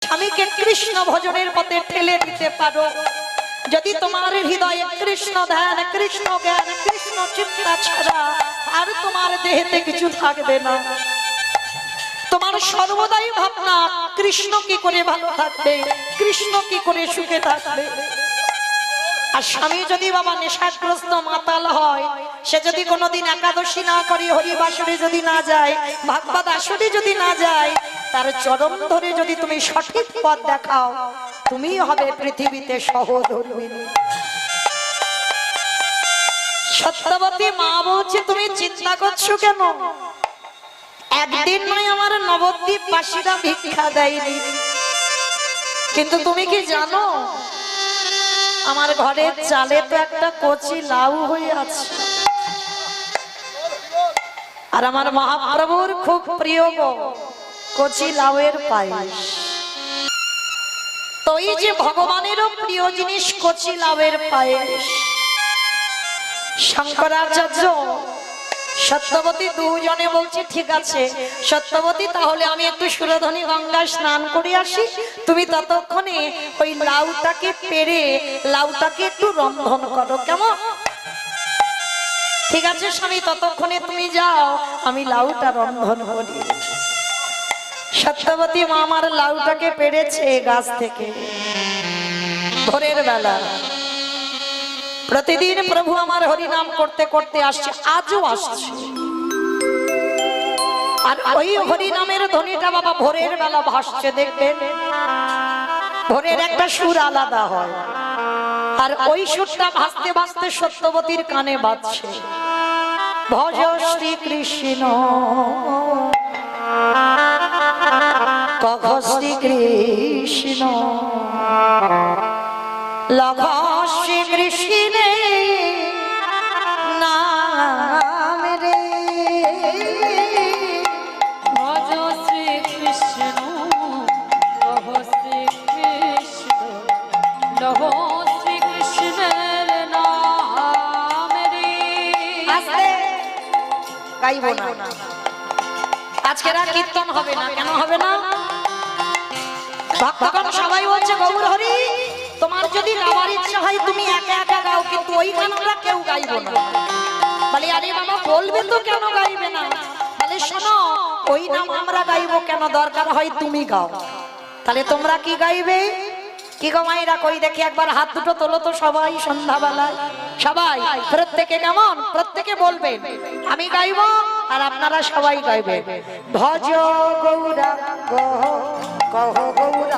স্বামীকে কৃষ্ণ ভজনের পথে ঠেলে দিতে পারো, যদি তোমার হৃদয়ে কৃষ্ণ ধ্যান, কৃষ্ণ জ্ঞান, কৃষ্ণ চিন্তা ছাড়া আর তোমার দেহেতে কিছু থাকবে না। তোমার সর্বদাই ভাবনা কৃষ্ণ কি করে ভালো থাকবে, কৃষ্ণ কি করে সুখে থাকবে। আর স্বামী যদি বাবা নেশাগ্রস্ত মাতাল হয়, সে যদি কোনোদিন একাদশী না করে, হরিবাসরে যদি না যায়, ভাগবত আসরে যদি না যায়, তার চরণ ধরে যদি তুমি সঠিক পথ দেখাও, তুমি হবে পৃথিবীতে সহধর্মিণী। সত্যবতী মা বলছে, তুমি চিন্তা করছো কেন? একদিন নয় আমার নবদ্বীপ বাসীরা ভিক্ষা দেয়নি, কিন্তু তুমি কি জানো আমার ঘরের চালে তো একটা কচি লাউ হয়ে আছে, আর আমার মহাপ্রভুর খুব প্রিয় গো কচি লাউয়ের পায়েস। তো এই যে ভগবানেরও প্রিয় জিনিস কচি লাউয়ের পায়েস, শঙ্করাচার্য সত্যবতী দুজনে বলছে ঠিক আছে সত্যবতী, তাহলে আমি একটু সুরধনী গঙ্গায় স্নান করে আসি, তুমি ততক্ষণে ওই লাউটাকে পেরে লাউটাকে একটু রন্ধন করো, কেমন? ঠিক আছে স্বামী, ততক্ষণে তুমি যাও, আমি লাউটা রন্ধন করি। সত্যবতী মা আমার লাউটাকে পেড়েছে গাছ থেকে ভোরের বেলা। প্রতিদিন প্রভু আমার হরিনাম করতে করতে আসছে, আজও আসছে। আর ওই হরিনামের ধ্বনিটা বাবা ভোরের বেলা ভাসছে, দেখবেন ভোরের একটা সুর আলাদা হয়, আর ওই সুরটা ভাসতে ভাসতে সত্যবতীর কানে বাজছে, ভজ শ্রী কৃষ্ণ কহ শ্রী কৃষ্ণ লঘ শ্রী কৃষ্ণ নাম রে, ভজ শ্রী কৃষ্ণ লহ শ্রী কৃষ্ণ, লহ শ্রী কৃষ্ণের নাম রে। আস্তে গাইবো না, আজকে আর কীর্তন হবে না। কেন হবে না? ভক্তগণ সবাই বলছে গৌর হরি, তোমার যদি গাওয়ার ইচ্ছা হয় তুমি একা একা গাও, কিন্তু ওই গান আমরা কেউ গাইবো না। বলে আরে বাবা বলবে তো কেন গাইবে না? বলে শোনো, ওই নাম আমরা গাইবো কেন, দরকার হয় তুমি গাও। তাহলে তোমরা কি গাইবে? কি গো মায়েরা, কই দেখি একবার হাত দুটো তোলো তো সবাই সন্ধ্যাবেলা, সবাই প্রত্যেকে, কেমন প্রত্যেকে বলবেন, আমি গাইবো আর আপনারা সবাই গাইবেন। ভজ গৌরাঙ্গ কহ গৌরা